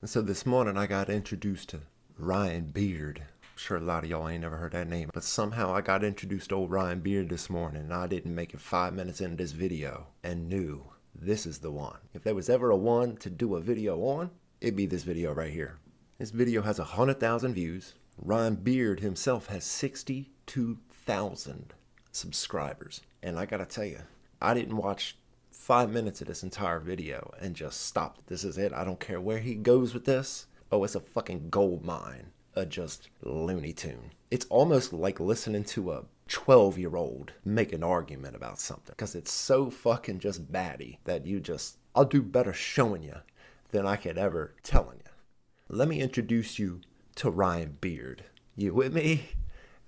And so this morning I got introduced to Ryan Beard. I'm sure a lot of y'all ain't never heard that name, but somehow I got introduced to old Ryan Beard this morning and I didn't make it 5 minutes into this video and knew this is the one. If there was ever a one to do a video on, it'd be this video right here. This video has 100,000 views. Ryan Beard himself has 62,000 subscribers. And I gotta tell you, I didn't watch 5 minutes of this entire video and just stopped. This is it. I don't care where he goes with this. Oh, it's a fucking gold mine of just Looney Tune. It's almost like listening to a 12-year-old make an argument about something because it's so fucking just batty that I'll do better showing you than I could ever telling you. Let me introduce you to Ryan Beard. You with me?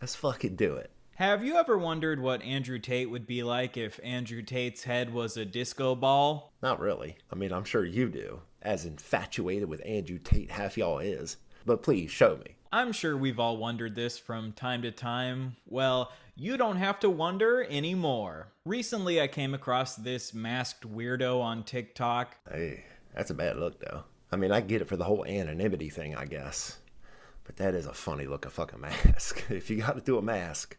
Let's fucking do it. Have you ever wondered what Andrew Tate would be like if Andrew Tate's head was a disco ball? Not really. I mean, I'm sure you do. As infatuated with Andrew Tate half y'all is. But please, show me. I'm sure we've all wondered this from time to time. Well, you don't have to wonder anymore. Recently, I came across this masked weirdo on TikTok. Hey, that's a bad look, though. I mean, I get it for the whole anonymity thing, I guess. But that is a funny looking fucking mask. If you gotta do a mask,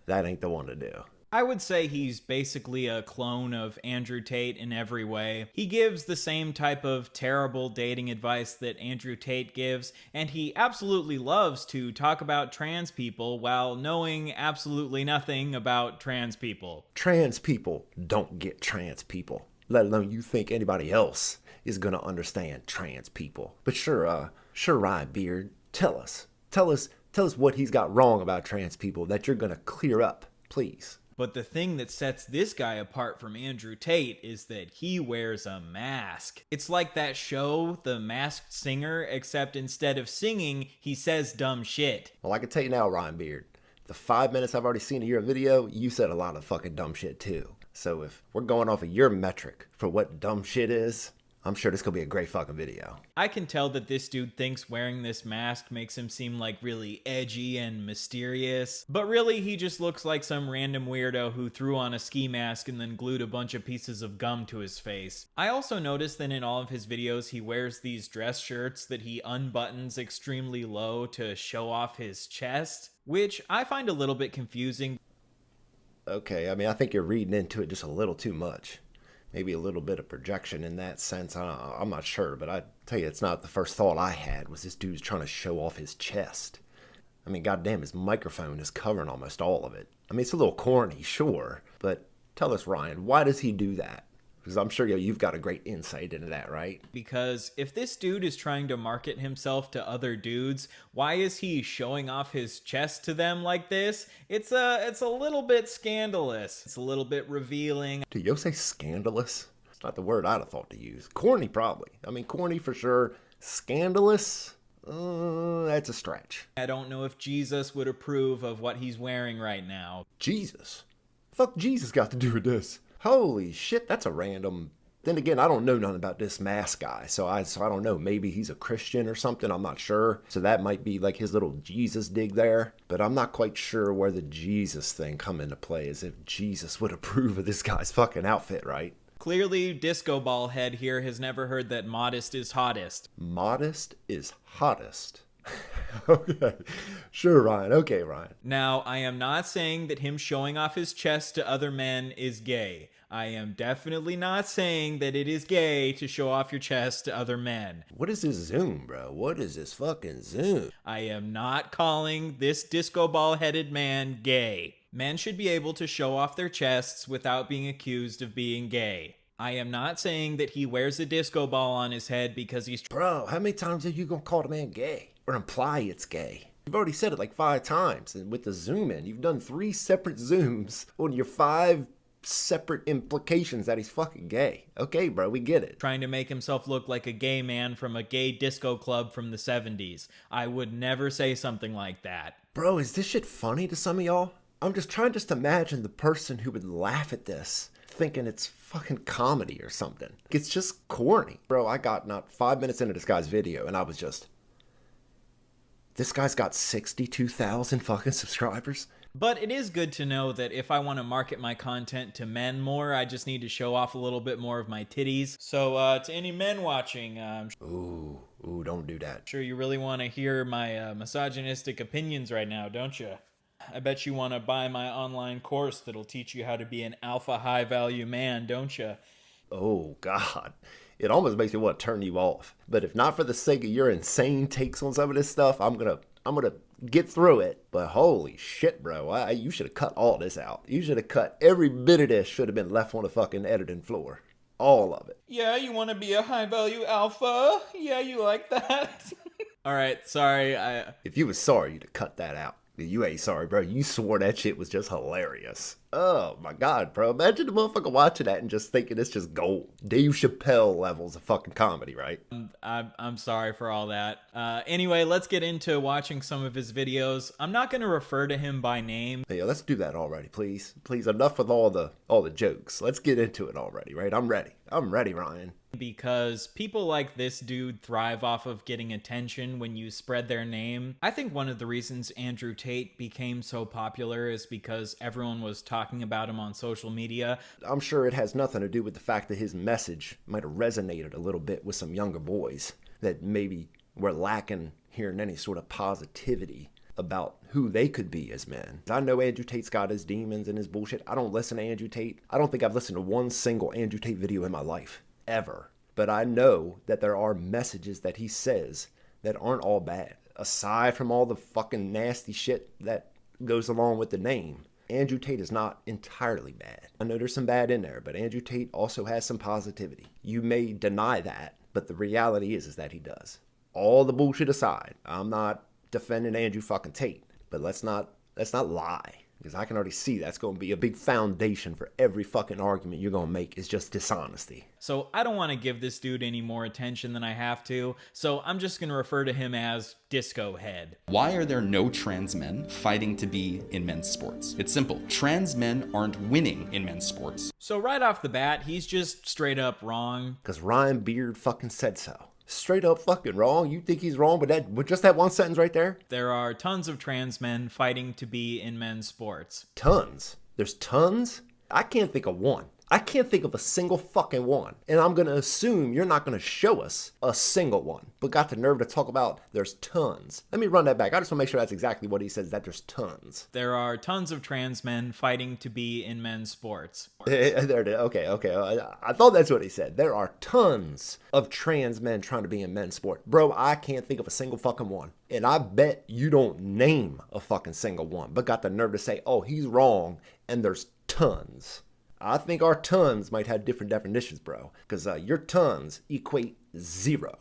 that ain't the one to do. I would say he's basically a clone of Andrew Tate in every way. He gives the same type of terrible dating advice that Andrew Tate gives, and he absolutely loves to talk about trans people while knowing absolutely nothing about trans people. Trans people don't get trans people, let alone you think anybody else is gonna understand trans people. But sure, Ryan Beard, tell us what he's got wrong about trans people that you're gonna clear up, please. But the thing that sets this guy apart from Andrew Tate is that he wears a mask. It's like that show, The Masked Singer, except instead of singing, he says dumb shit. Well, I can tell you now, Ryan Beard, the 5 minutes I've already seen of your video, you said a lot of fucking dumb shit too. So if we're going off of your metric for what dumb shit is, I'm sure this could be a great fucking video. I can tell that this dude thinks wearing this mask makes him seem like really edgy and mysterious, but really he just looks like some random weirdo who threw on a ski mask and then glued a bunch of pieces of gum to his face. I also noticed that in all of his videos he wears these dress shirts that he unbuttons extremely low to show off his chest, which I find a little bit confusing. Okay, I mean, I think you're reading into it just a little too much. Maybe a little bit of projection in that sense. I'm not sure, but I tell you, it's not the first thought I had was this dude's trying to show off his chest. I mean, goddamn, his microphone is covering almost all of it. I mean, it's a little corny, sure, but tell us, Ryan, why does he do that? Because I'm sure you've got a great insight into that, right? Because if this dude is trying to market himself to other dudes, why is he showing off his chest to them like this? It's a little bit scandalous. It's a little bit revealing. Did you say scandalous? It's not the word I'd have thought to use. Corny, probably. I mean, corny for sure. Scandalous? That's a stretch. I don't know if Jesus would approve of what he's wearing right now. Jesus? Fuck Jesus got to do with this? Holy shit, that's a random... Then again, I don't know nothing about this mask guy, so I don't know. Maybe he's a Christian or something, I'm not sure. So that might be like his little Jesus dig there. But I'm not quite sure where the Jesus thing come into play, as if Jesus would approve of this guy's fucking outfit, right? Clearly, Disco Ball Head here has never heard that modest is hottest. Modest is hottest. Okay, sure, Ryan. Okay, Ryan. Now, I am not saying that him showing off his chest to other men is gay. I am definitely not saying that it is gay to show off your chest to other men. What is this Zoom, bro? What is this fucking Zoom? I am not calling this disco ball-headed man gay. Men should be able to show off their chests without being accused of being gay. I am not saying that he wears a disco ball on his head because he's... Bro, how many times are you gonna call the man gay? Or imply it's gay? You've already said it like 5 times, and with the zoom in, you've done 3 separate zooms on your 5 separate implications that he's fucking gay. Okay, bro, we get it. Trying to make himself look like a gay man from a gay disco club from the 70s. I would never say something like that. Bro, is this shit funny to some of y'all? I'm just trying to imagine the person who would laugh at this, thinking it's fucking comedy or something. It's just corny. Bro, I got not 5 minutes into this guy's video, and I was just... This guy's got 62,000 fucking subscribers? But it is good to know that if I want to market my content to men more, I just need to show off a little bit more of my titties. So to any men watching, Ooh, don't do that. sure you really want to hear my misogynistic opinions right now, don't you? I bet you want to buy my online course that'll teach you how to be an alpha high value man, don't you? Oh, God. It almost makes me want to turn you off. But if not for the sake of your insane takes on some of this stuff, I'm gonna get through it. But holy shit, bro. You should have cut all this out. You should have cut every bit of this should have been left on the fucking editing floor. All of it. Yeah, you want to be a high value alpha? Yeah, you like that? All right, sorry. If you was sorry, you'd have cut that out. You ain't sorry, bro. You swore that shit was just hilarious. Oh my God, bro. Imagine the motherfucker watching that and just thinking it's just gold. Dave Chappelle levels of fucking comedy, right? I'm sorry for all that. Anyway, let's get into watching some of his videos. I'm not going to refer to him by name. Yeah, let's do that already, please. Please, enough with all the jokes. Let's get into it already, right? I'm ready. I'm ready, Ryan. Because people like this dude thrive off of getting attention when you spread their name. I think one of the reasons Andrew Tate became so popular is because everyone was talking about him on social media. I'm sure it has nothing to do with the fact that his message might have resonated a little bit with some younger boys that maybe were lacking hearing any sort of positivity about who they could be as men. I know Andrew Tate's got his demons and his bullshit. I don't listen to Andrew Tate. I don't think I've listened to one single Andrew Tate video in my life. Ever. But I know that there are messages that he says that aren't all bad. Aside from all the fucking nasty shit that goes along with the name, Andrew Tate is not entirely bad. I know there's some bad in there, but Andrew Tate also has some positivity. You may deny that, but the reality is that he does. All the bullshit aside, I'm not defending Andrew fucking Tate, but let's not lie. Because I can already see that's going to be a big foundation for every fucking argument you're going to make is just dishonesty. So I don't want to give this dude any more attention than I have to, so I'm just going to refer to him as Disco Head. Why are there no trans men fighting to be in men's sports? It's simple. Trans men aren't winning in men's sports. So right off the bat, he's just straight up wrong. Because Ryan Beard fucking said so. Straight up fucking wrong. You think he's wrong with just that one sentence right there? There are tons of trans men fighting to be in men's sports. Tons. There's tons? I can't think of one. I can't think of a single fucking one. And I'm going to assume you're not going to show us a single one. But got the nerve to talk about there's tons. Let me run that back. I just want to make sure that's exactly what he says, that there's tons. There are tons of trans men fighting to be in men's sports. There it is. Okay. I thought that's what he said. There are tons of trans men trying to be in men's sport. Bro, I can't think of a single fucking one. And I bet you don't name a fucking single one. But got the nerve to say, oh, he's wrong. And there's tons. I think our tons might have different definitions, bro. Because your tons equate 0.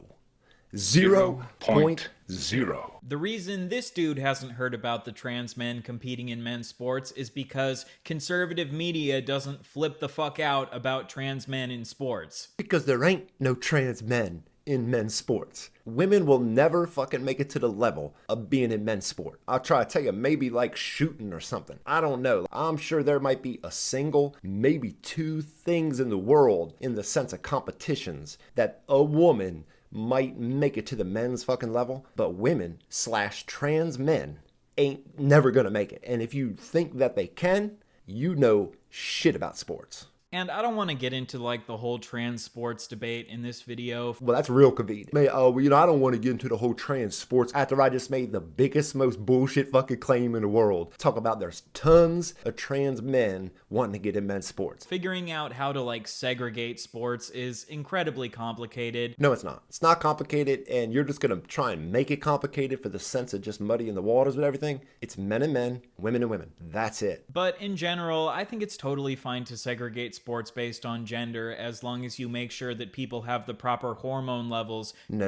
0.0. The reason this dude hasn't heard about the trans men competing in men's sports is because conservative media doesn't flip the fuck out about trans men in sports. Because there ain't no trans men in men's sports. Women will never fucking make it to the level of being in men's sport. I'll try to tell you, maybe like shooting or something. I don't know. I'm sure there might be a single, maybe 2 things in the world in the sense of competitions that a woman might make it to the men's fucking level, but women / trans men ain't never gonna make it. And if you think that they can, you know shit about sports. And I don't want to get into like the whole trans sports debate in this video. Well, that's real convenient. I don't want to get into the whole trans sports after I just made the biggest, most bullshit fucking claim in the world. Talk about there's tons of trans men wanting to get in men's sports. Figuring out how to like segregate sports is incredibly complicated. No, it's not. It's not complicated, and you're just going to try and make it complicated for the sense of just muddying the waters with everything. It's men and men, women and women. That's it. But in general, I think it's totally fine to segregate sports based on gender as long as you make sure that people have the proper hormone levels. No.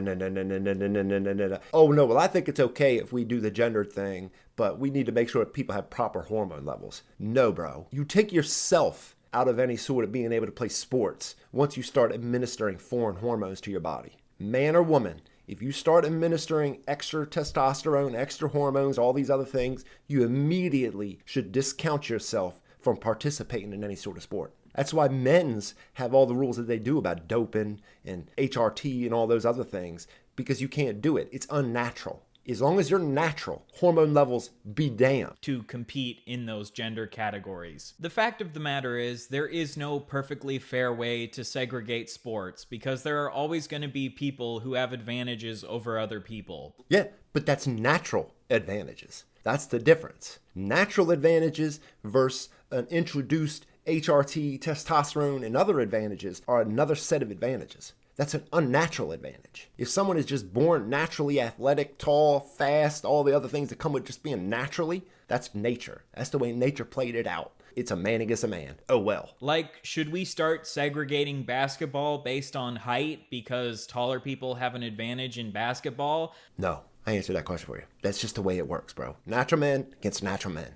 Oh, no, well, I think it's okay if we do the gender thing, but we need to make sure that people have proper hormone levels. No, bro. You take yourself out of any sort of being able to play sports once you start administering foreign hormones to your body. Man or woman, if you start administering extra testosterone, extra hormones, all these other things, you immediately should discount yourself from participating in any sort of sport. That's why men's have all the rules that they do about doping and HRT and all those other things, because you can't do it. It's unnatural. As long as you're natural, hormone levels be damned. To compete in those gender categories. The fact of the matter is, there is no perfectly fair way to segregate sports because there are always going to be people who have advantages over other people. Yeah, but that's natural advantages. That's the difference. Natural advantages versus an introduced HRT, testosterone, and other advantages are another set of advantages. That's an unnatural advantage. If someone is just born naturally athletic, tall, fast, all the other things that come with just being naturally, that's nature. That's the way nature played it out. It's a man against a man. Oh well. Like, should we start segregating basketball based on height because taller people have an advantage in basketball? No, I answered that question for you. That's just the way it works, bro. Natural men against natural men.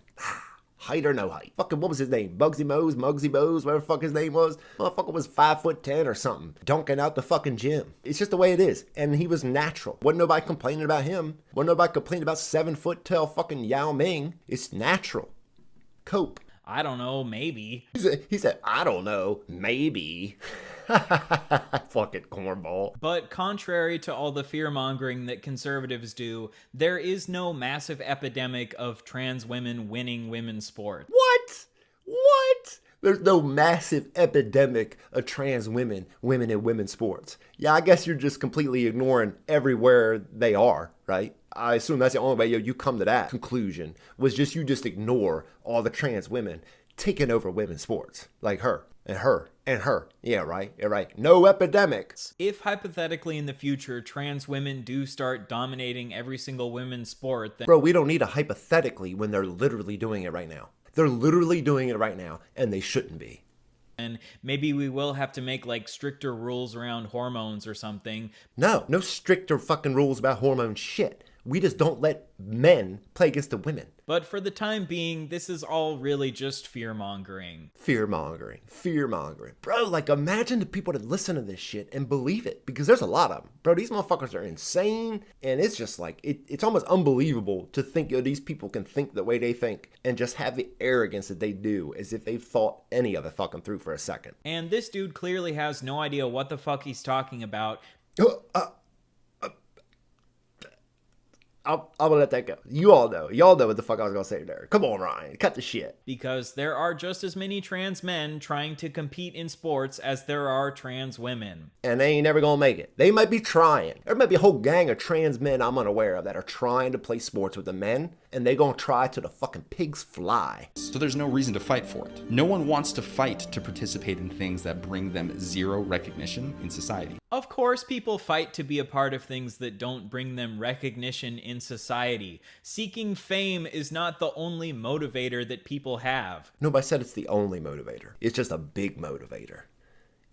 Height or no height. Fucking, what was his name? Muggsy Bogues, whatever the fuck his name was. Motherfucker was 5'10" or something. Dunking out the fucking gym. It's just the way it is. And he was natural. Wasn't nobody complaining about him. Wasn't nobody complaining about 7 foot tall fucking Yao Ming. It's natural. Cope. I don't know, maybe. He said, I don't know, maybe. Fucking cornball. But contrary to all the fear-mongering that conservatives do, there is no massive epidemic of trans women winning women's sport. What? There's no massive epidemic of trans women in women's sports. Yeah, I guess you're just completely ignoring everywhere they are, right? I assume that's the only way you come to that conclusion, was just you just ignore all the trans women taking over women's sports. Like her, and her, and her. Yeah, right? Yeah, right. No epidemic. If hypothetically in the future trans women do start dominating every single women's sport, then... Bro, we don't need a hypothetically when they're literally doing it right now. They're literally doing it right now, and they shouldn't be. And maybe we will have to make like stricter rules around hormones or something. No stricter fucking rules about hormone shit. We just don't let men play against the women. But for the time being, this is all really just fear-mongering. Fear-mongering. Bro, like, imagine the people that listen to this shit and believe it. Because there's a lot of them. Bro, these motherfuckers are insane. And it's just like, it's almost unbelievable to think these people can think the way they think and just have the arrogance that they do as if they've thought any of it fucking through for a second. And this dude clearly has no idea what the fuck he's talking about. I'm gonna let that go. Y'all know what the fuck I was gonna say there. Come on, Ryan, cut the shit. Because there are just as many trans men trying to compete in sports as there are trans women. And they ain't never gonna make it. They might be trying. There might be a whole gang of trans men I'm unaware of that are trying to play sports with the men, and they gonna try till the fucking pigs fly. So there's no reason to fight for it. No one wants to fight to participate in things that bring them zero recognition in society. Of course, people fight to be a part of things that don't bring them recognition in society. Seeking fame is not the only motivator that people have. Nobody said it's the only motivator. It's just a big motivator.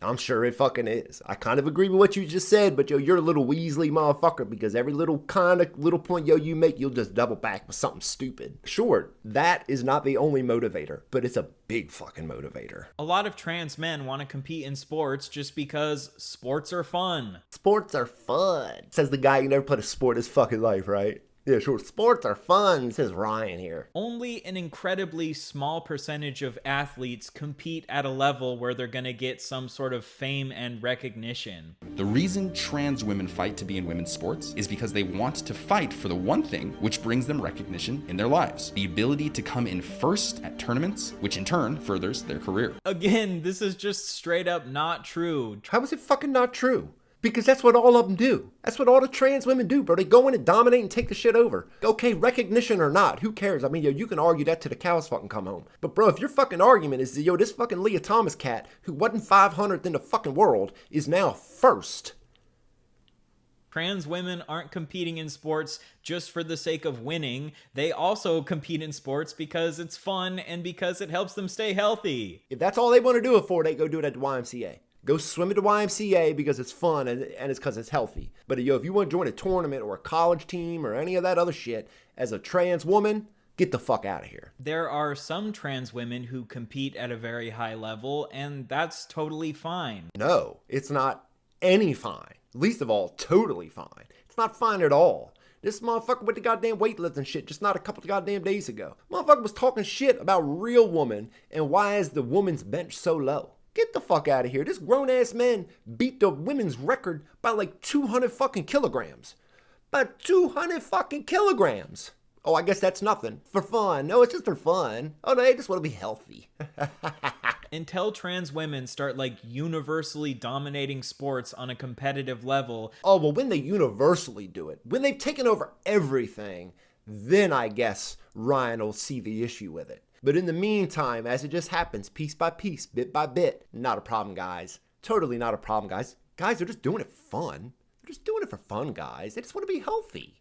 I'm sure it fucking is. I kind of agree with what you just said, but you're a little Weasley motherfucker because every little point you make, you'll just double back with something stupid. Sure, that is not the only motivator, but it's a big fucking motivator. A lot of trans men want to compete in sports just because sports are fun. Sports are fun, says the guy who never played a sport in his fucking life, right? Yeah, sure. Sports are fun, says Ryan here. Only an incredibly small percentage of athletes compete at a level where they're gonna get some sort of fame and recognition. The reason trans women fight to be in women's sports is because they want to fight for the one thing which brings them recognition in their lives. The ability to come in first at tournaments, which in turn furthers their career. Again, this is just straight up not true. How is it fucking not true? Because that's what all of them do. That's what all the trans women do, bro. They go in and dominate and take the shit over. Okay, recognition or not, who cares? I mean, you can argue that till the cows fucking come home. But bro, if your fucking argument is, this fucking Leah Thomas cat, who wasn't 500th in the fucking world, is now first. Trans women aren't competing in sports just for the sake of winning. They also compete in sports because it's fun and because it helps them stay healthy. If that's all they want to do it for, they go do it at the YMCA. Go swim at the YMCA because it's fun and it's because it's healthy. But if you want to join a tournament or a college team or any of that other shit as a trans woman, get the fuck out of here. There are some trans women who compete at a very high level, and that's totally fine. No, it's not any fine. Least of all, totally fine. It's not fine at all. This motherfucker with the goddamn weightlifting shit just not a couple of goddamn days ago. Motherfucker was talking shit about real woman and why is the woman's bench so low. Get the fuck out of here. This grown-ass man beat the women's record by like 200 fucking kilograms. About 200 fucking kilograms. Oh, I guess that's nothing. For fun. No, it's just for fun. Oh, no, they just want to be healthy. Until trans women start like universally dominating sports on a competitive level. Oh, well, when they universally do it, when they've taken over everything, then I guess Ryan will see the issue with it. But in the meantime, as it just happens, piece by piece, bit by bit, not a problem, guys. Totally not a problem, guys. Guys, they're just doing it fun. They're just doing it for fun, guys. They just want to be healthy.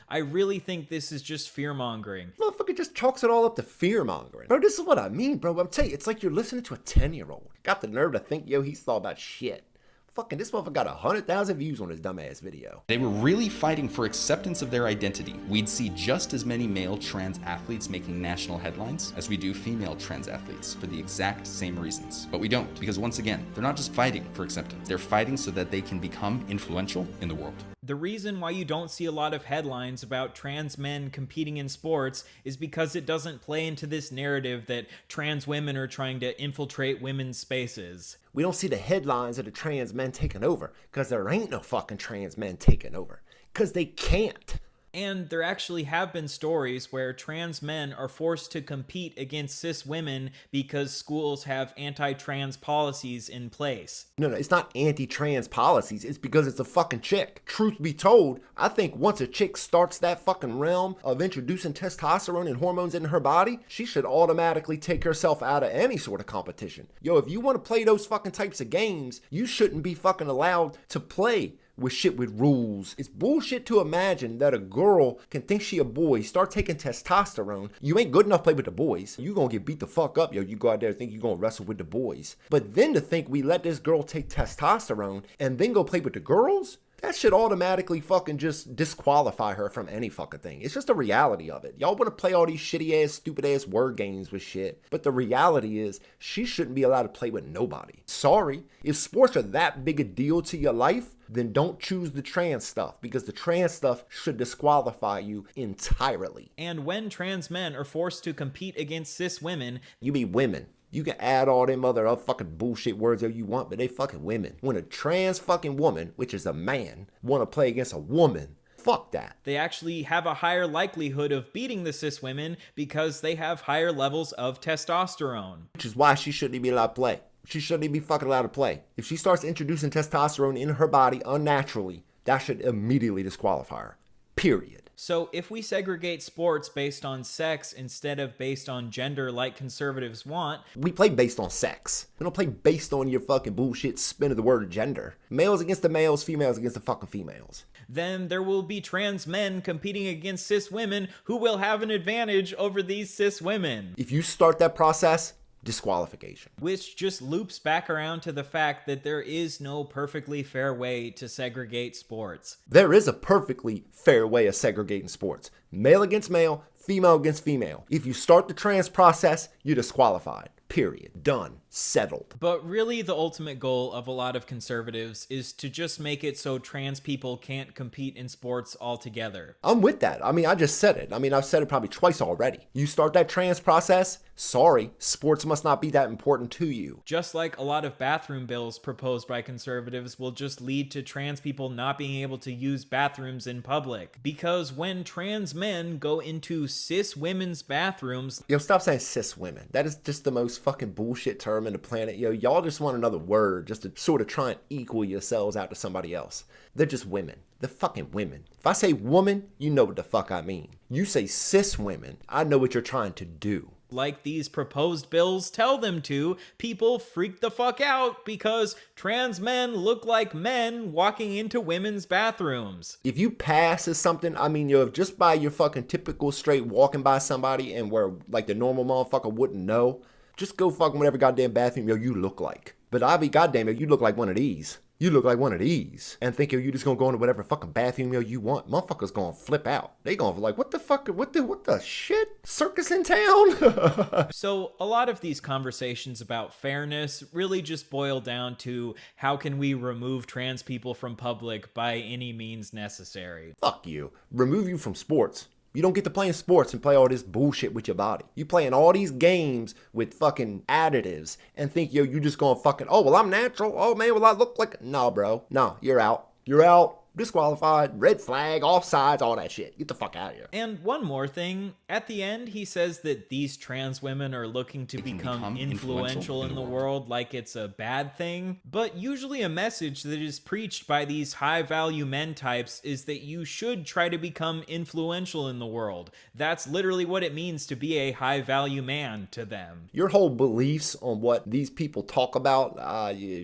I really think this is just fear-mongering. Motherfucker just chalks it all up to fear-mongering. Bro, this is what I mean, bro. I'm telling you, it's like you're listening to a 10-year-old. Got the nerve to think, yo, he's thought about shit. Fucking this motherfucker got 100,000 views on his dumbass video. They were really fighting for acceptance of their identity. We'd see just as many male trans athletes making national headlines as we do female trans athletes for the exact same reasons. But we don't, because once again, they're not just fighting for acceptance. They're fighting so that they can become influential in the world. The reason why you don't see a lot of headlines about trans men competing in sports is because it doesn't play into this narrative that trans women are trying to infiltrate women's spaces. We don't see the headlines of the trans men taking over, because there ain't no fucking trans men taking over. Because they can't. And there actually have been stories where trans men are forced to compete against cis women because schools have anti-trans policies in place. No, it's not anti-trans policies. It's because it's a fucking chick. Truth be told, I think once a chick starts that fucking realm of introducing testosterone and hormones into her body, she should automatically take herself out of any sort of competition. Yo, if you want to play those fucking types of games, you shouldn't be fucking allowed to play with shit with rules. It's bullshit to imagine that a girl can think she a boy, start taking testosterone. You ain't good enough to play with the boys. You gonna get beat the fuck up, yo. You go out there and think you gonna wrestle with the boys. But then to think we let this girl take testosterone and then go play with the girls? That should automatically fucking just disqualify her from any fucking thing. It's just the reality of it. Y'all want to play all these shitty ass, stupid ass word games with shit. But the reality is, she shouldn't be allowed to play with nobody. Sorry. If sports are that big a deal to your life, then don't choose the trans stuff, because the trans stuff should disqualify you entirely. And when trans men are forced to compete against cis women, you be women. You can add all them other fucking bullshit words that you want, but they fucking women. When a trans fucking woman, which is a man, want to play against a woman, fuck that. They actually have a higher likelihood of beating the cis women because they have higher levels of testosterone. Which is why she shouldn't be allowed to play. She shouldn't be fucking allowed to play. If she starts introducing testosterone in her body unnaturally, that should immediately disqualify her. Period. So if we segregate sports based on sex instead of based on gender like conservatives want, we play based on sex. We don't play based on your fucking bullshit spin of the word gender. Males against the males, females against the fucking females. Then there will be trans men competing against cis women who will have an advantage over these cis women. If you start that process, disqualification. Which just loops back around to the fact that there is no perfectly fair way to segregate sports. There is a perfectly fair way of segregating sports. Male against male, female against female. If you start the trans process, you're disqualified. Period. Done. Settled. But really the ultimate goal of a lot of conservatives is to just make it so trans people can't compete in sports altogether. I'm with that. I mean, I just said it. I've said it probably twice already. You start that trans process, sorry, sports must not be that important to you. Just like a lot of bathroom bills proposed by conservatives will just lead to trans people not being able to use bathrooms in public. Because when trans men go into cis women's bathrooms... Yo, stop saying cis women. That is just the most fucking bullshit term in the planet. Yo, y'all just want another word just to sort of try and equal yourselves out to somebody else. They're just women. They're fucking women. If I say woman, you know what the fuck I mean. You say cis women, I know what you're trying to do. Like these proposed bills tell them to, people freak the fuck out because trans men look like men walking into women's bathrooms. If you pass as something, yo, if just by your fucking typical straight walking by somebody and where like the normal motherfucker wouldn't know, just go fucking whatever goddamn bathroom, yo, you look like. But I be goddamn, yo, you look like one of these. You look like one of these. And think, yo, you just gonna go into whatever fucking bathroom, yo, you want. Motherfuckers gonna flip out. They gonna be like, what the fuck, what the shit? Circus in town? So a lot of these conversations about fairness really just boil down to how can we remove trans people from public by any means necessary. Fuck you. Remove you from sports. You don't get to play in sports and play all this bullshit with your body. You playing all these games with fucking additives and think, yo, you just gonna fucking, oh, well, I'm natural. Oh, man, well, I look like... No, bro. No, you're out. You're out. disqualified, red flag, offsides, all that shit. Get the fuck out of here. And one more thing, at the end, he says that these trans women are looking to become influential in the world like it's a bad thing. But usually a message that is preached by these high-value men types is that you should try to become influential in the world. That's literally what it means to be a high-value man to them. Your whole beliefs on what these people talk about,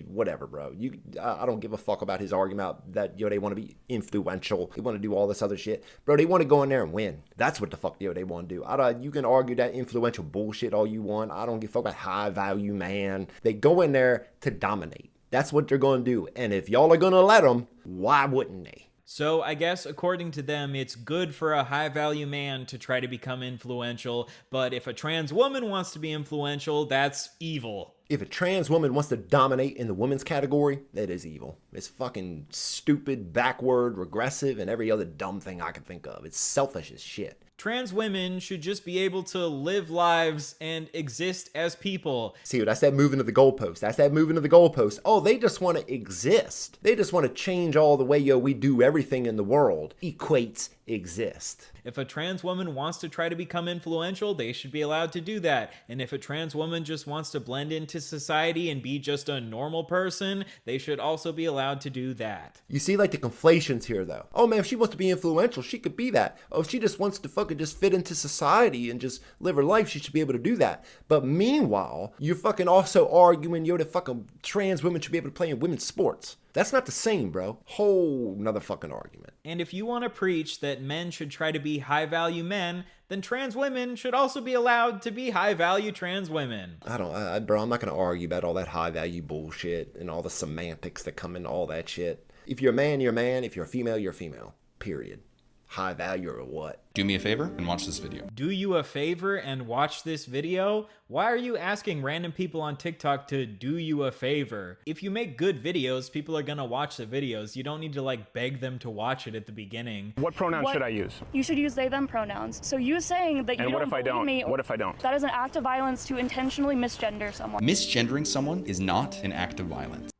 whatever, bro. I don't give a fuck about his argument that, they want to be influential. They want to do all this other shit. Bro, they want to go in there and win. That's what the fuck, they want to do. You can argue that influential bullshit all you want. I don't give a fuck about high-value man. They go in there to dominate. That's what they're going to do. And if y'all are going to let them, why wouldn't they? So I guess according to them, it's good for a high-value man to try to become influential, but if a trans woman wants to be influential, that's evil. If a trans woman wants to dominate in the women's category, that is evil. It's fucking stupid, backward, regressive, and every other dumb thing I can think of. It's selfish as shit. Trans women should just be able to live lives and exist as people. See, that's that moving of the goalpost. That's that moving of the goalpost. Oh, they just want to exist. They just want to change all the way, we do everything in the world. Equates exist. If a trans woman wants to try to become influential, they should be allowed to do that. And if a trans woman just wants to blend into society and be just a normal person, they should also be allowed to do that. You see, the conflations here, though. Oh, man, if she wants to be influential, she could be that. Oh, if she just wants to fucking just fit into society and just live her life, she should be able to do that. But meanwhile, you're fucking also arguing, the fucking trans women should be able to play in women's sports. That's not the same, bro. Whole nother fucking argument. And if you want to preach that men should try to be high-value men, then trans women should also be allowed to be high-value trans women. Bro, I'm not going to argue about all that high-value bullshit and all the semantics that come into all that shit. If you're a man, you're a man. If you're a female, you're a female. Period. High value or what? Do me a favor and watch this video. Do you a favor and watch this video? Why are you asking random people on TikTok to do you a favor? If you make good videos, people are gonna watch the videos. You don't need to beg them to watch it at the beginning. What pronoun should I use? You should use they, them pronouns. So you saying that you And what don't if I believe don't? me, What if I don't? that is an act of violence to intentionally misgender someone. Misgendering someone is not an act of violence.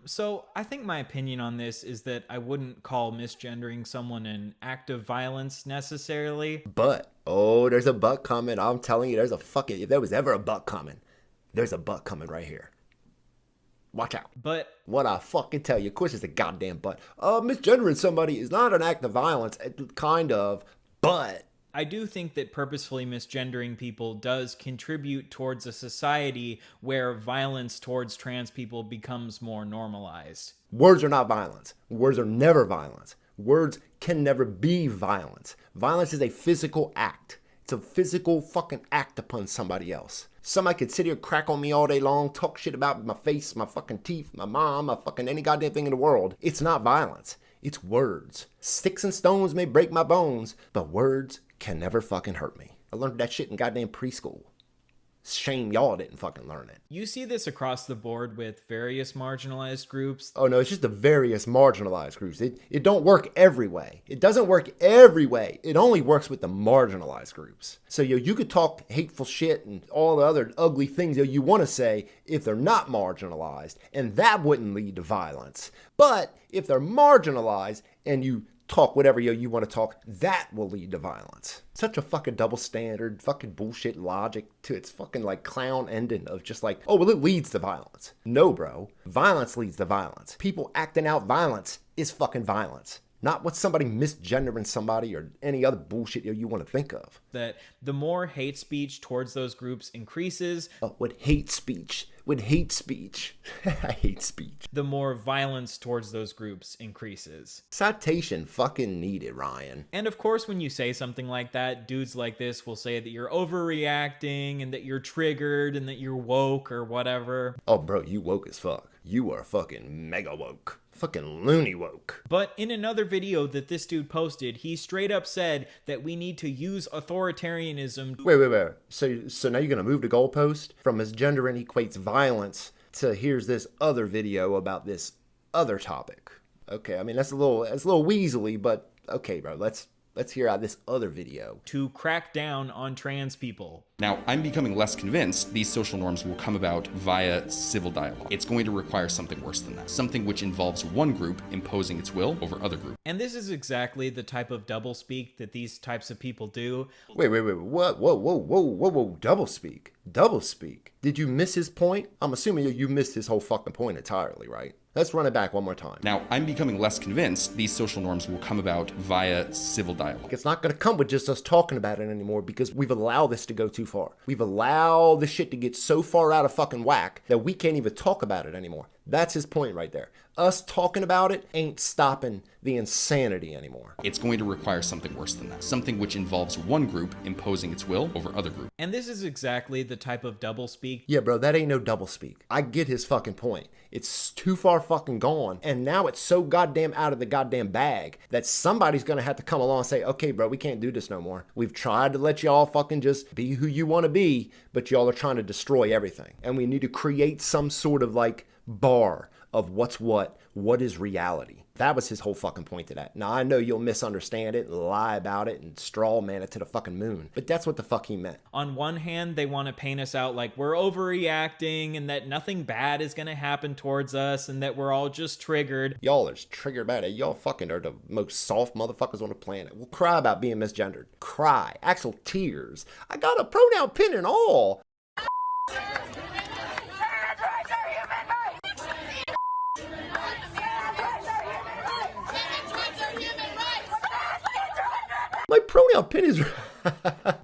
So I think my opinion on this is that I wouldn't call misgendering someone an act of violence necessarily. But, there's a butt coming. I'm telling you, if there was ever a butt coming, there's a butt coming right here. Watch out. But what I fucking tell you, of course it's a goddamn butt. Misgendering somebody is not an act of violence, kind of, but I do think that purposefully misgendering people does contribute towards a society where violence towards trans people becomes more normalized. Words are not violence. Words are never violence. Words can never be violence. Violence is a physical act. It's a physical fucking act upon somebody else. Somebody could sit here, crack on me all day long, talk shit about my face, my fucking teeth, my mom, my fucking any goddamn thing in the world. It's not violence. It's words. Sticks and stones may break my bones, but words can never fucking hurt me. I learned that shit in goddamn preschool. Shame y'all didn't fucking learn it. You see this across the board with various marginalized groups. Oh no, it's just the various marginalized groups. It don't work every way. It doesn't work every way. It only works with the marginalized groups. So you could talk hateful shit and all the other ugly things you want to say if they're not marginalized, and that wouldn't lead to violence. But if they're marginalized and you talk whatever you want to talk, that will lead to violence. Such a fucking double standard, fucking bullshit logic to its fucking clown ending of just it leads to violence. No, bro. Violence leads to violence. People acting out violence is fucking violence. Not with somebody misgendering somebody or any other bullshit you want to think of. That the more hate speech towards those groups increases. With hate speech. I hate speech. The more violence towards those groups increases. Citation fucking needed, Ryan. And of course, when you say something like that, dudes like this will say that you're overreacting and that you're triggered and that you're woke or whatever. Oh, bro, you woke as fuck. You are fucking mega woke. Fucking loony woke. But in another video that this dude posted, he straight up said that we need to use authoritarianism. Wait. So now you're gonna move the goalpost from misgendering equates violence to here's this other video about this other topic. Okay, I mean that's a little weaselly, but okay, bro. Let's Let's hear out this other video. To crack down on trans people. Now, I'm becoming less convinced these social norms will come about via civil dialogue. It's going to require something worse than that, something which involves one group imposing its will over other groups. And this is exactly the type of doublespeak that these types of people do. Wait, what? Whoa, doublespeak. Doublespeak. Did you miss his point? I'm assuming you missed his whole fucking point entirely, right? Let's run it back one more time. Now, I'm becoming less convinced these social norms will come about via civil dialogue. It's not going to come with just us talking about it anymore because we've allowed this to go too far. We've allowed this shit to get so far out of fucking whack that we can't even talk about it anymore. That's his point right there. Us talking about it ain't stopping the insanity anymore. It's going to require something worse than that, something which involves one group imposing its will over other groups. And this is exactly the type of doublespeak. Yeah, bro, that ain't no doublespeak. I get his fucking point. It's too far fucking gone, and now it's so goddamn out of the goddamn bag that somebody's gonna have to come along and say, okay, bro, we can't do this no more. We've tried to let y'all fucking just be who you want to be, but y'all are trying to destroy everything. And we need to create some sort of like bar of what is reality. That was his whole fucking point to that. Now, I know you'll misunderstand it and lie about it and straw man it to the fucking moon, but that's what the fuck he meant. On one hand, they want to paint us out like we're overreacting and that nothing bad is going to happen towards us and that we're all just triggered. Y'all are triggered about it. Y'all fucking are the most soft motherfuckers on the planet. We'll cry about being misgendered. Cry. Actual tears. I got a pronoun pin and all. My pronoun pin is...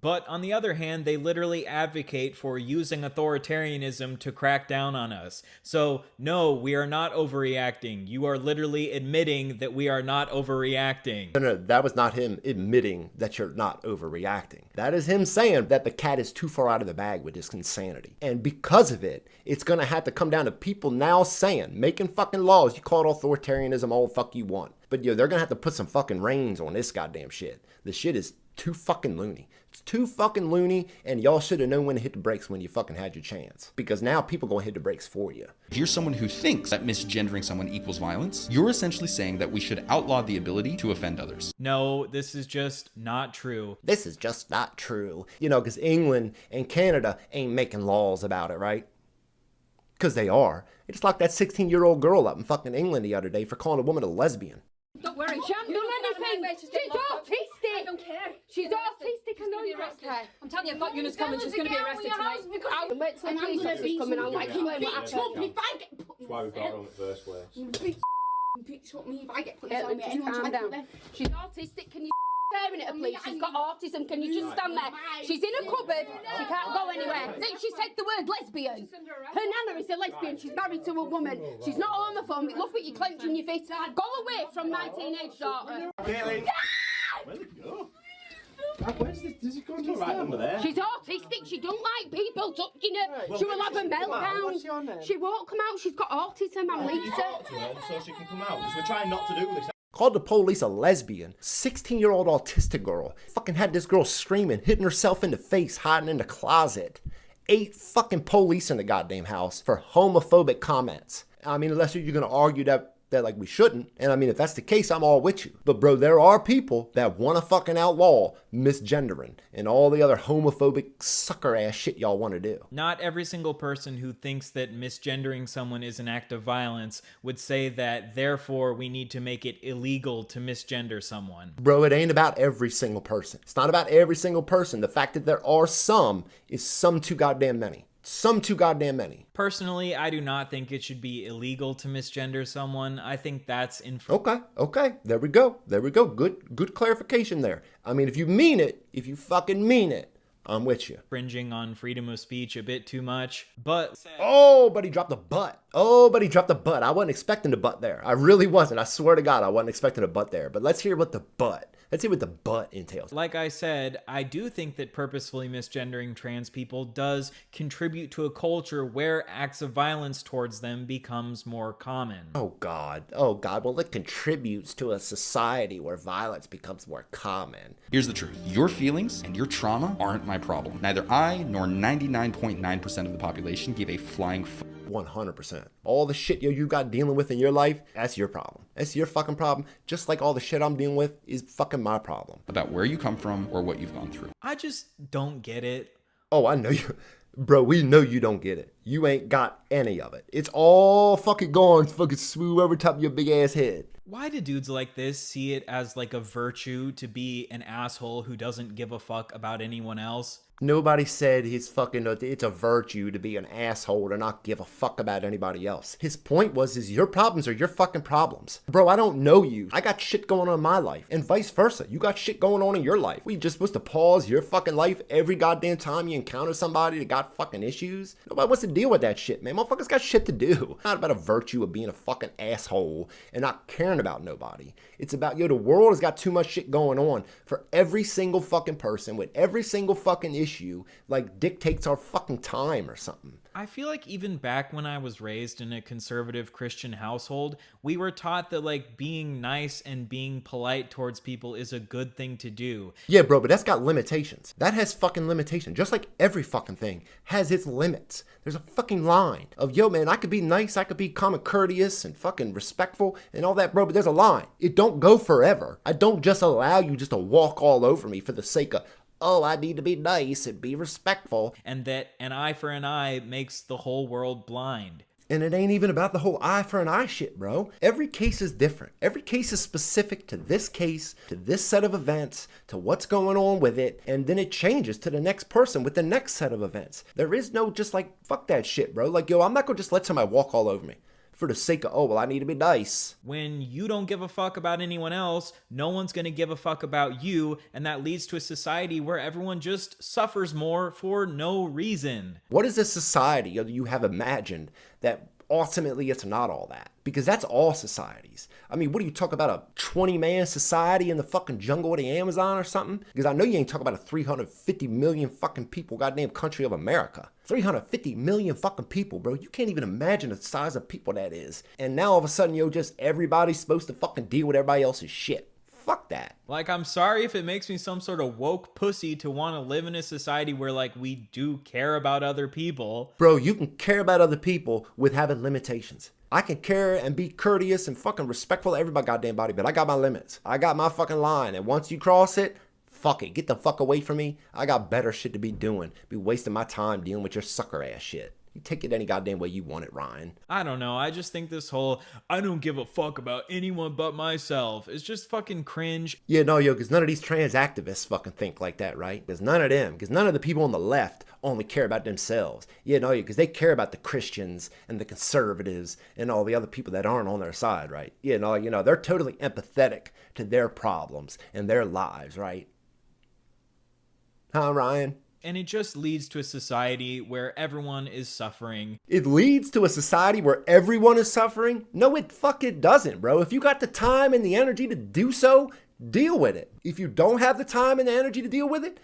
But on the other hand, they literally advocate for using authoritarianism to crack down on us. So, no, we are not overreacting. You are literally admitting that we are not overreacting. No, that was not him admitting that you're not overreacting. That is him saying that the cat is too far out of the bag with this insanity. And because of it, it's going to have to come down to people now saying, making fucking laws. You call it authoritarianism all the fuck you want. But yo, they're going to have to put some fucking reins on this goddamn shit. The shit is too fucking loony. It's too fucking loony, and y'all should have known when to hit the brakes when you fucking had your chance. Because now people gonna hit the brakes for you. If you're someone who thinks that misgendering someone equals violence, you're essentially saying that we should outlaw the ability to offend others. No, this is just not true. This is just not true. You know, because England and Canada ain't making laws about it, right? Because they are. It's like that 16-year-old girl up in fucking England the other day for calling a woman a lesbian. Don't worry, she hasn't done anything. She's autistic. I don't care. She's autistic. I know you're okay. I'm telling you, I've got Eunice coming. She's going to be arrested tonight. I'll wait till the police officer's coming. I'll explain what happened. If I get put in why we got her on the first place. Bitch, what me if I get put in calm down. She's autistic. Can you staring at her, please? She's got autism. Can you just stand there? She's in a cupboard. She can't go anywhere. Then she said the word lesbian. Her nana is a lesbian. She's married to a woman. She's not homophobic. Look what you're clenching your fist. Go away from my teenage daughter. Caitlin. Where'd it go? Where's this? Does it go to right number there? She's autistic. She don't like people touching her. Well, she will have a meltdown. What's your name? She won't come out. She's got autism. I'm Lisa. Talk to her so she can come out. Because we're trying not to do this. Called the police a lesbian. 16-year-old autistic girl. Fucking had this girl screaming, hitting herself in the face, hiding in the closet. 8 fucking police in the goddamn house for homophobic comments. I mean, unless you're gonna argue that like we shouldn't. And I mean, if that's the case, I'm all with you. But bro, there are people that want to fucking outlaw misgendering and all the other homophobic sucker ass shit y'all want to do. Not every single person who thinks that misgendering someone is an act of violence would say that therefore we need to make it illegal to misgender someone. Bro, it ain't about every single person. It's not about every single person. The fact that there are some is some too goddamn many. Some too goddamn many. Personally, I do not think it should be illegal to misgender someone. I think that's Okay. There we go. Good clarification there. I mean, if you mean it, if you fucking mean it, I'm with you. Infringing on freedom of speech a bit too much, but... Oh, but he dropped the butt. I wasn't expecting the butt there. I really wasn't. I swear to God, I wasn't expecting a butt there. But let's hear what the butt entails. Like I said, I do think that purposefully misgendering trans people does contribute to a culture where acts of violence towards them becomes more common. Oh God. Well, it contributes to a society where violence becomes more common. Here's the truth. Your feelings and your trauma aren't my problem. Neither I nor 99.9% of the population give a flying 100%. All the shit you got dealing with in your life, that's your problem. That's your fucking problem. Just like all the shit I'm dealing with is fucking my problem. About where you come from or what you've gone through. I just don't get it. Oh, I know you. Bro, we know you don't get it. You ain't got any of it. It's all fucking gone, fucking smooth over top of your big ass head. Why do dudes like this see it as like a virtue to be an asshole who doesn't give a fuck about anyone else? Nobody said it's a virtue to be an asshole to not give a fuck about anybody else. His point was your problems are your fucking problems. Bro, I don't know you. I got shit going on in my life and vice versa. You got shit going on in your life. We just supposed to pause your fucking life every goddamn time you encounter somebody that got fucking issues? Nobody wants to deal with that shit, man. Motherfuckers got shit to do. It's not about a virtue of being a fucking asshole and not caring about nobody. It's about, the world has got too much shit going on for every single fucking person with every single fucking issue, like dictates our fucking time or something. I feel like even back when I was raised in a conservative Christian household, we were taught that like being nice and being polite towards people is a good thing to do. Yeah, bro, but that's got limitations. That has fucking limitations. Just like every fucking thing has its limits. There's a fucking line of, man, I could be nice, I could be calm and courteous and fucking respectful and all that, bro, but there's a line. It don't go forever. I don't just allow you just to walk all over me for the sake of, oh, I need to be nice and be respectful. And that an eye for an eye makes the whole world blind. And it ain't even about the whole eye for an eye shit, bro. Every case is different. Every case is specific to this case, to this set of events, to what's going on with it, and then it changes to the next person with the next set of events. There is no just like, fuck that shit, bro. Like, I'm not gonna just let somebody walk all over me for the sake of, oh, well, I need to be nice. When you don't give a fuck about anyone else, no one's going to give a fuck about you, and that leads to a society where everyone just suffers more for no reason. What is this society you have imagined that ultimately it's not all that? Because that's all societies. I mean, what do you talk about, a 20-man society in the fucking jungle of the Amazon or something? Because I know you ain't talking about a 350 million fucking people goddamn country of America. 350 million fucking people, bro. You can't even imagine the size of people that is. And now all of a sudden, just everybody's supposed to fucking deal with everybody else's shit. Fuck that. Like, I'm sorry if it makes me some sort of woke pussy to want to live in a society where, like, we do care about other people. Bro, you can care about other people with having limitations. I can care and be courteous and fucking respectful to everybody goddamn body, but I got my limits. I got my fucking line, and once you cross it, fuck it. Get the fuck away from me. I got better shit to be doing. Be wasting my time dealing with your sucker ass shit. You take it any goddamn way you want it, Ryan. I don't know. I just think this whole, I don't give a fuck about anyone but myself is just fucking cringe. Yeah, no, because none of these trans activists fucking think like that, right? Because none of the people on the left only care about themselves. Yeah, no, because they care about the Christians and the conservatives and all the other people that aren't on their side, right? Yeah, no, they're totally empathetic to their problems and their lives, right? Huh, Ryan? And it just leads to a society where everyone is suffering. It leads to a society where everyone is suffering? No, it fucking doesn't, bro. If you got the time and the energy to do so, deal with it. If you don't have the time and the energy to deal with it,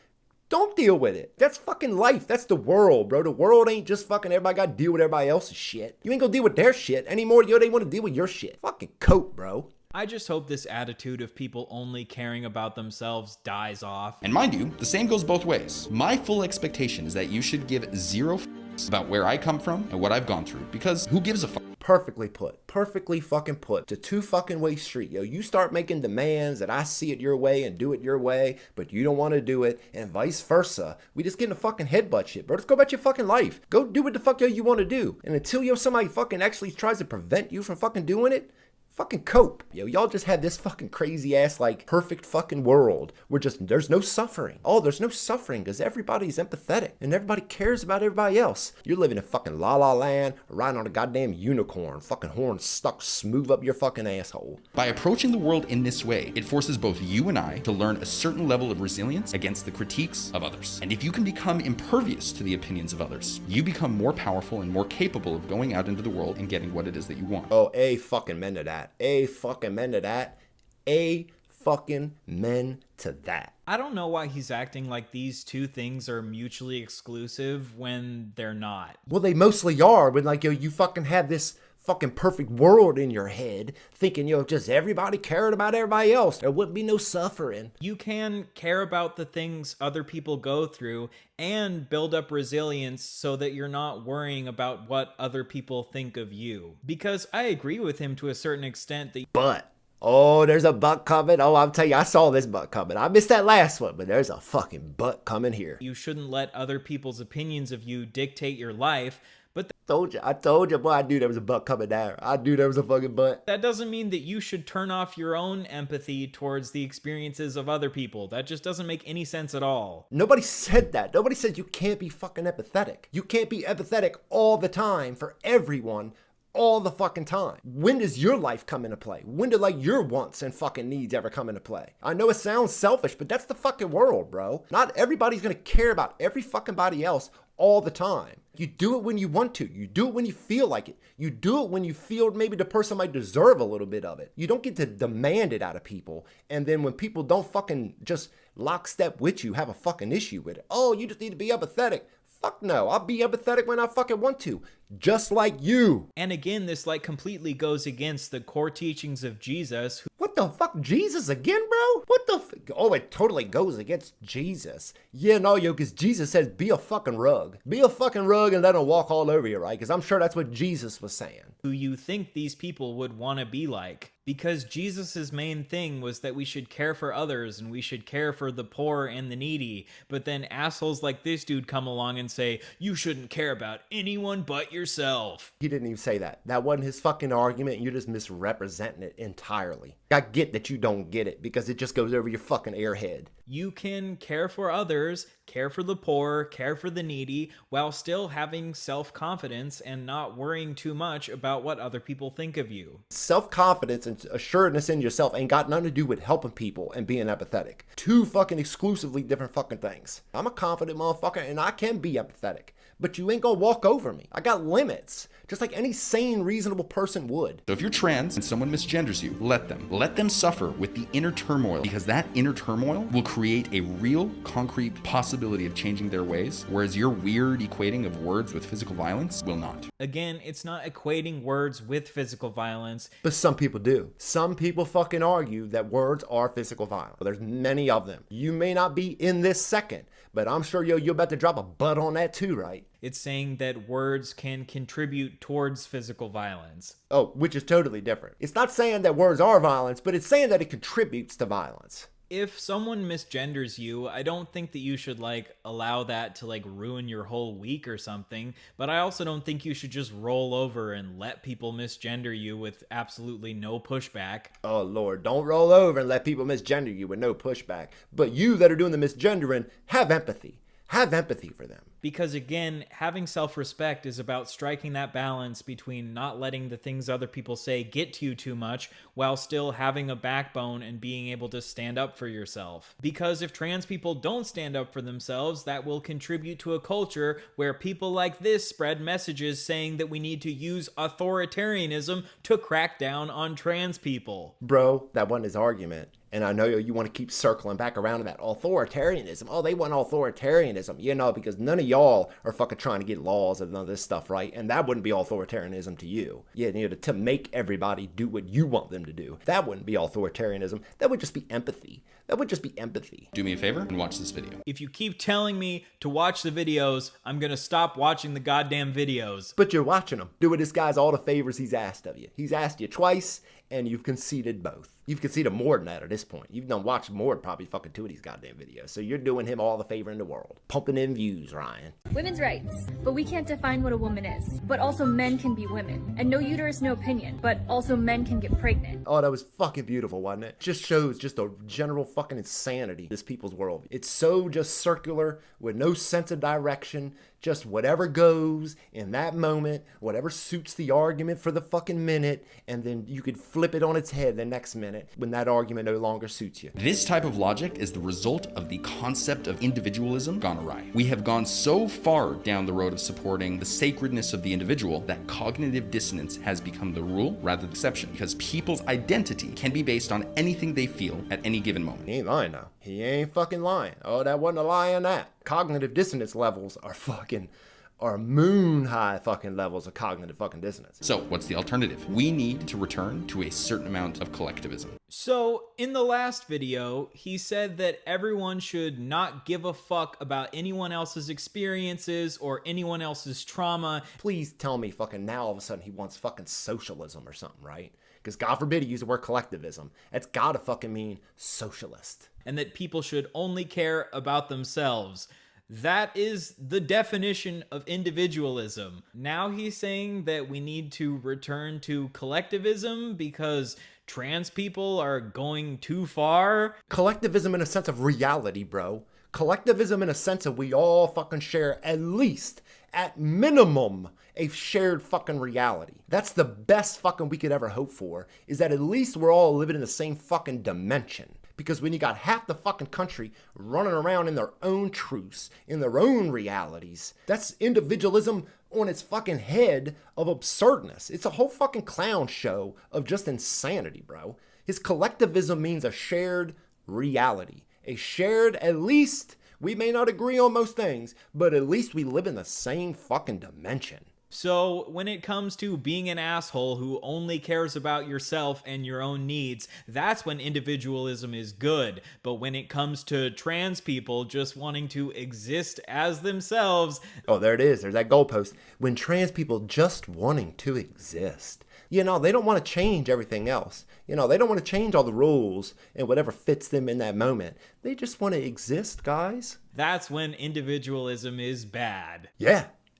don't deal with it. That's fucking life. That's the world, bro. The world ain't just fucking everybody got to deal with everybody else's shit. You ain't gonna deal with their shit anymore. They want to deal with your shit. Fucking cope, bro. I just hope this attitude of people only caring about themselves dies off. And mind you, the same goes both ways. My full expectation is that you should give zero f***s about where I come from and what I've gone through, because who gives a fuck? Perfectly put. Perfectly fucking put. It's a two fucking way street, yo. You start making demands that I see it your way and do it your way, but you don't want to do it, and vice versa. We just get in a fucking headbutt shit, bro. Let's go about your fucking life. Go do what the fuck you want to do. And until somebody fucking actually tries to prevent you from fucking doing it, fucking cope. Y'all just have this fucking crazy ass, like, perfect fucking world where there's no suffering. Oh, there's no suffering because everybody's empathetic and everybody cares about everybody else. You're living in fucking la la land, riding on a goddamn unicorn, fucking horn stuck smooth up your fucking asshole. By approaching the world in this way, it forces both you and I to learn a certain level of resilience against the critiques of others. And if you can become impervious to the opinions of others, you become more powerful and more capable of going out into the world and getting what it is that you want. Oh, a fucking men to that. A fucking men to that. A fucking men to that. I don't know why he's acting like these two things are mutually exclusive when they're not. Well, they mostly are, when you fucking have this fucking perfect world in your head, thinking, yo, just everybody cared about everybody else, there wouldn't be no suffering. You can care about the things other people go through and build up resilience so that you're not worrying about what other people think of you. Because I agree with him to a certain extent that But, oh, there's a butt coming. Oh, I'll tell you, I saw this butt coming. I missed that last one, but there's a fucking butt coming here. you shouldn't let other people's opinions of you dictate your life. But I told you, boy, I knew there was a butt coming there. I knew there was a fucking butt. that doesn't mean that you should turn off your own empathy towards the experiences of other people. That just doesn't make any sense at all. Nobody said that. Nobody said you can't be fucking empathetic. You can't be empathetic all the time for everyone all the fucking time. When does your life come into play? When do like your wants and fucking needs ever come into play? I know it sounds selfish, but that's the fucking world, bro. Not everybody's gonna care about every fucking body else all the time. You do it when you want to. You do it when you feel like it. You do it when you feel maybe the person might deserve a little bit of it. You don't get to demand it out of people. And then when people don't fucking just lockstep with you, have a fucking issue with it. Oh, you just need to be empathetic. Fuck no, I'll be empathetic when I fucking want to. Just like you. And again, this like completely goes against the core teachings of Jesus. What the fuck? Jesus again, bro? What the oh, it totally goes against Jesus. Yeah, no, yo, because Jesus says be a fucking rug. Be a fucking rug and let him walk all over you, right? Because I'm sure that's what Jesus was saying. Who you think these people would want to be like. Because Jesus's main thing was that we should care for others and we should care for the poor and the needy. But then assholes like this dude come along and say, you shouldn't care about anyone but yourself. He didn't even say that. That wasn't his fucking argument. You're just misrepresenting it entirely. I get that you don't get it because it just goes over your fucking airhead. You can care for others, care for the poor, care for the needy, while still having self-confidence and not worrying too much about what other people think of you. Self-confidence and assuredness in yourself ain't got nothing to do with helping people and being empathetic. Two fucking exclusively different fucking things. I'm a confident motherfucker and I can be empathetic, but you ain't gonna walk over me. I got limits, just like any sane, reasonable person would. So if you're trans and someone misgenders you, let them. Let them suffer with the inner turmoil, because that inner turmoil will create a real, concrete possibility of changing their ways, whereas your weird equating of words with physical violence will not. Again, it's not equating words with physical violence. But some people do. Some people fucking argue that words are physical violence. There's many of them. You may not be in this second, but I'm sure you're about to drop a butt on that too, right? It's saying that words can contribute towards physical violence. Oh, which is totally different. It's not saying that words are violence, but it's saying that it contributes to violence. If someone misgenders you, I don't think that you should allow that to ruin your whole week or something, but I also don't think you should just roll over and let people misgender you with absolutely no pushback. Oh Lord, don't roll over and let people misgender you with no pushback. But you that are doing the misgendering, have empathy. Have empathy for them. Because again, having self-respect is about striking that balance between not letting the things other people say get to you too much while still having a backbone and being able to stand up for yourself. Because if trans people don't stand up for themselves, that will contribute to a culture where people like this spread messages saying that we need to use authoritarianism to crack down on trans people. Bro, that wasn't his argument. And I know you want to keep circling back around to that authoritarianism. Oh, they want authoritarianism. You know, because none of y'all are fucking trying to get laws and none of this stuff, right? And that wouldn't be authoritarianism to you. Yeah, you know, to make everybody do what you want them to do. That wouldn't be authoritarianism. That would just be empathy. That would just be empathy. Do me a favor and watch this video. If you keep telling me to watch the videos, I'm gonna stop watching the goddamn videos. But you're watching them. Doing this guy's all the favors he's asked of you. He's asked you twice, and you've conceded both. You've conceded more than that at this point. You've done watched more than probably fucking 2 of these goddamn videos. So you're doing him all the favor in the world. Pumping in views, Ryan. Women's rights. But we can't define what a woman is. But also men can be women. And no uterus, no opinion. But also men can get pregnant. Oh, that was fucking beautiful, wasn't it? Just shows just a general fucking insanity, this people's world. It's so just circular with no sense of direction. Just whatever goes in that moment, whatever suits the argument for the fucking minute, and then you could flip it on its head the next minute when that argument no longer suits you. This type of logic is the result of the concept of individualism gone awry. We have gone so far down the road of supporting the sacredness of the individual that cognitive dissonance has become the rule rather than the exception, because people's identity can be based on anything they feel at any given moment. He ain't lying now. He ain't fucking lying. Oh, that wasn't a lie on that. Cognitive dissonance levels are fucking are moon high fucking levels of cognitive fucking dissonance. So what's the alternative? We need to return to a certain amount of collectivism. So, in the last video, he said that everyone should not give a fuck about anyone else's experiences or anyone else's trauma. Please tell me fucking now all of a sudden he wants fucking socialism or something, right? Because God forbid he use the word collectivism. That's gotta fucking mean socialist. And that people should only care about themselves. That is the definition of individualism. Now he's saying that we need to return to collectivism because trans people are going too far. Collectivism in a sense of reality, bro. Collectivism in a sense of we all fucking share at least, at minimum, a shared fucking reality. That's the best fucking we could ever hope for, is that at least we're all living in the same fucking dimension. Because when you got half the fucking country running around in their own truths, in their own realities, that's individualism on its fucking head of absurdness. It's a whole fucking clown show of just insanity, bro. His collectivism means a shared reality. A shared, at least, we may not agree on most things, but at least we live in the same fucking dimension. So, when it comes to being an asshole who only cares about yourself and your own needs, that's when individualism is good. But when it comes to trans people just wanting to exist as themselves... Oh, there it is. There's that goalpost. When trans people just wanting to exist. You know, they don't want to change everything else. You know, they don't want to change all the rules and whatever fits them in that moment. They just want to exist, guys. That's when individualism is bad.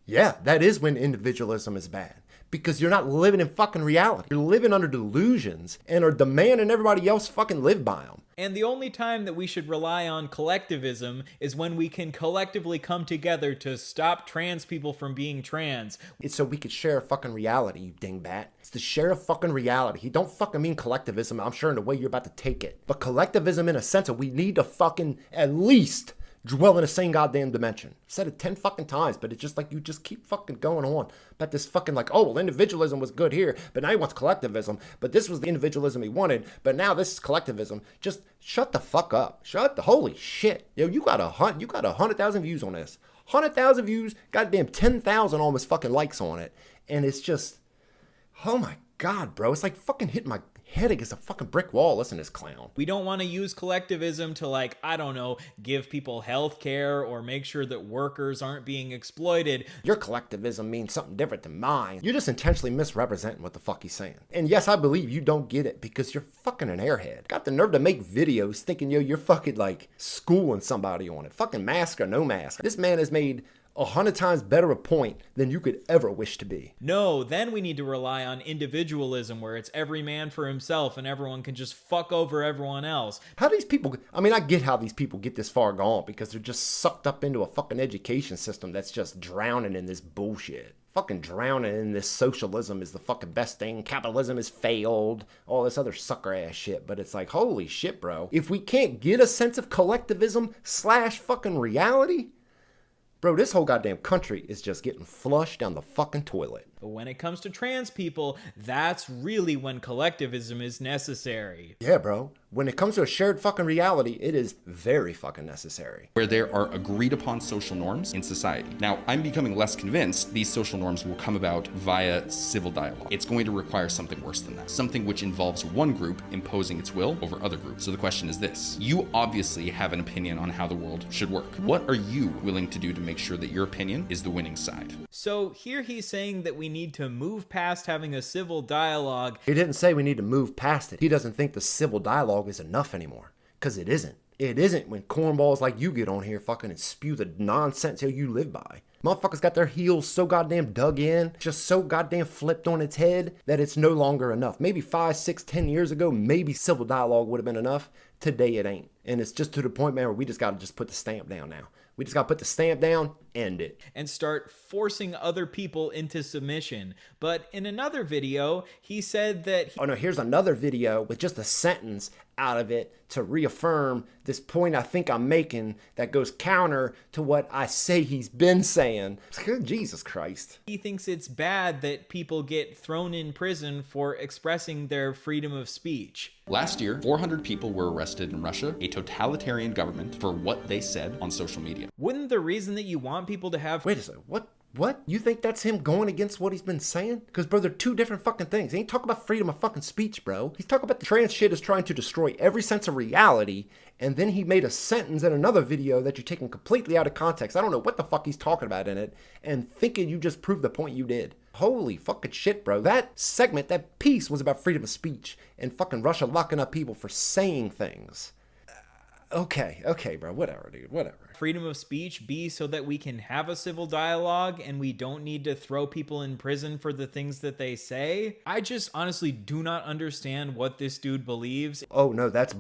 Yeah, that is when individualism is bad. Because you're not living in fucking reality. You're living under delusions and are demanding everybody else fucking live by them. And the only time that we should rely on collectivism is when we can collectively come together to stop trans people from being trans. It's so we could share a fucking reality, you dingbat. It's to share a fucking reality. He don't fucking mean collectivism, I'm sure in the way you're about to take it. But collectivism in a sense of we need to fucking at least dwell in the same goddamn dimension. I've said it 10 fucking times, but it's just like you just keep fucking going on about this fucking like, oh, well, individualism was good here, but now he wants collectivism, but this was the individualism he wanted, but now this is collectivism. Just shut the fuck up. Holy shit. Yo, you got 100,000 views on this. 100,000 views, goddamn 10,000 almost fucking likes on it. And it's just, oh my God, bro. It's like fucking hitting my head against a fucking brick wall. Listen to this clown. We don't want to use collectivism to, like, I don't know, give people health care or make sure that workers aren't being exploited. Your collectivism means something different than mine. You're just intentionally misrepresenting what the fuck he's saying. And yes, I believe you don't get it because you're fucking an airhead. Got the nerve to make videos thinking, yo, you're fucking like schooling somebody on it. Fucking mask or no mask. This man has made 100 times better a point than you could ever wish to be. No, then we need to rely on individualism where it's every man for himself and everyone can just fuck over everyone else. How these people, I mean, I get how these people get this far gone because they're just sucked up into a fucking education system that's just drowning in this bullshit. Fucking drowning in this socialism is the fucking best thing. Capitalism has failed. All this other sucker ass shit. But it's like, holy shit, bro. If we can't get a sense of collectivism / fucking reality, bro, this whole goddamn country is just getting flushed down the fucking toilet. But when it comes to trans people, that's really when collectivism is necessary. Yeah, bro. When it comes to a shared fucking reality, it is very fucking necessary. Where there are agreed upon social norms in society. Now, I'm becoming less convinced these social norms will come about via civil dialogue. It's going to require something worse than that. Something which involves one group imposing its will over other groups. So the question is this. You obviously have an opinion on how the world should work. What are you willing to do to make sure that your opinion is the winning side? So here he's saying that we need to move past having a civil dialogue. He didn't say we need to move past it. He doesn't think the civil dialogue is enough anymore. Because it isn't. It isn't when cornballs like you get on here fucking and spew the nonsense you live by. Motherfuckers got their heels so goddamn dug in, just so goddamn flipped on its head that it's no longer enough. Maybe 5, 6, 10 years ago, maybe civil dialogue would have been enough. Today it ain't. And it's just to the point, man, where we just gotta just put the stamp down now. We just gotta put the stamp down, end it. And start forcing other people into submission. But in another video, he said that... Oh no, here's another video with just a sentence out of it to reaffirm this point I think I'm making that goes counter to what I say he's been saying. Jesus Christ. He thinks it's bad that people get thrown in prison for expressing their freedom of speech. Last year, 400 people were arrested in Russia, a totalitarian government, for what they said on social media. Wouldn't the reason that you want people to have... Wait a second, What? You think that's him going against what he's been saying? Because, bro, they're two different fucking things. He ain't talking about freedom of fucking speech, bro. He's talking about the trans shit is trying to destroy every sense of reality, and then he made a sentence in another video that you're taking completely out of context. I don't know what the fuck he's talking about in it, and thinking you just proved the point you did. Holy fucking shit, bro. That segment, that piece was about freedom of speech and fucking Russia locking up people for saying things. Okay, bro, whatever, dude, whatever. Freedom of speech be so that we can have a civil dialogue and we don't need to throw people in prison for the things that they say? I just honestly do not understand what this dude believes. Oh no, that's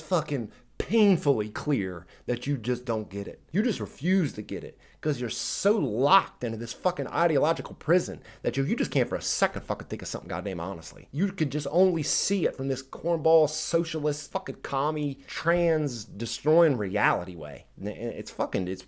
fucking painfully clear that you just don't get it. You just refuse to get it because you're so locked into this fucking ideological prison that you just can't for a second fucking think of something goddamn honestly. You could just only see it from this cornball, socialist, fucking commie, trans, destroying reality way. It's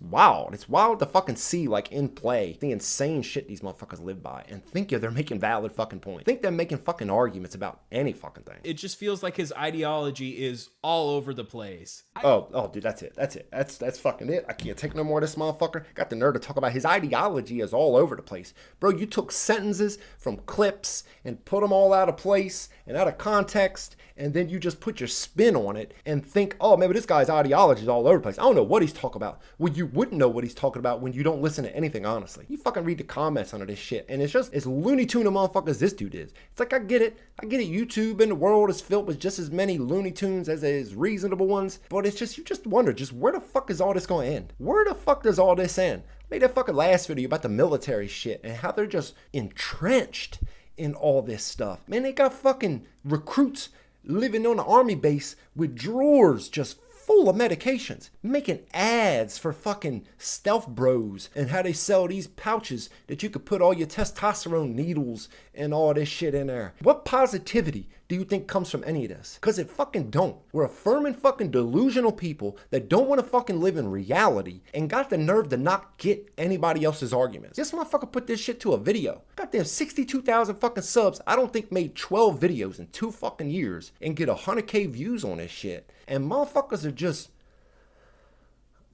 wild. It's wild to fucking see, like, in play, the insane shit these motherfuckers live by and think they're making valid fucking points. Think they're making fucking arguments about any fucking thing. It just feels like his ideology is all over the place. Oh, dude, that's it. That's fucking it. I can't take no more of this motherfucker. Got the nerve to talk about his ideology is all over the place. Bro, you took sentences from clips and put them all out of place and out of context, and then you just put your spin on it and think, oh, maybe this guy's ideology is all over the place. I don't know what he's talking about. Well, you wouldn't know what he's talking about when you don't listen to anything, honestly. You fucking read the comments under this shit, and it's just as Looney Tune of motherfuckers this dude is. It's like, I get it. YouTube and the world is filled with just as many Looney Tunes as is reasonable ones, but it's just, you just wonder, just where the fuck is all this going to end? Where the fuck does all this end? I made that fucking last video about the military shit and how they're just entrenched in all this stuff. Man, they got fucking recruits living on an army base with drawers just full of medications, making ads for fucking stealth bros and how they sell these pouches that you could put all your testosterone needles and all this shit in there. What positivity do you think comes from any of this? Because it fucking don't. We're affirming fucking delusional people that don't want to fucking live in reality and got the nerve to not get anybody else's arguments. This motherfucker put this shit to a video. Goddamn 62,000 fucking subs. I don't think made 12 videos in 2 fucking years and get 100K views on this shit. And motherfuckers are just,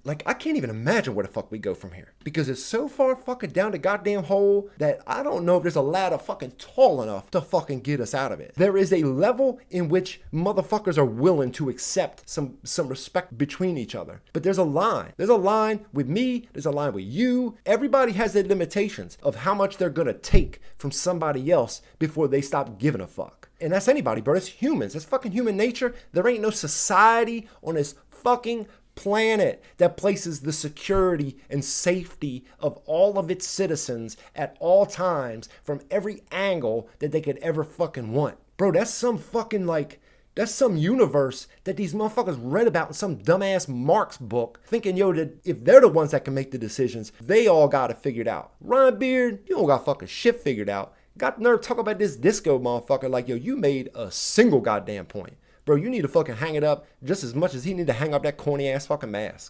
like, I can't even imagine where the fuck we go from here. Because it's so far fucking down the goddamn hole that I don't know if there's a ladder fucking tall enough to fucking get us out of it. There is a level in which motherfuckers are willing to accept some respect between each other. But there's a line. There's a line with me. There's a line with you. Everybody has their limitations of how much they're gonna take from somebody else before they stop giving a fuck. And that's anybody, bro. It's humans. It's fucking human nature. There ain't no society on this fucking planet that places the security and safety of all of its citizens at all times from every angle that they could ever fucking want. Bro, that's some fucking, like, that's some universe that these motherfuckers read about in some dumbass Marx book, thinking, yo, that if they're the ones that can make the decisions, they all got it figured out. Ryan Beard, you don't got fucking shit figured out. Got the nerve to talk about this disco motherfucker like, yo, you made a single goddamn point. Bro, you need to fucking hang it up just as much as he need to hang up that corny ass fucking mask.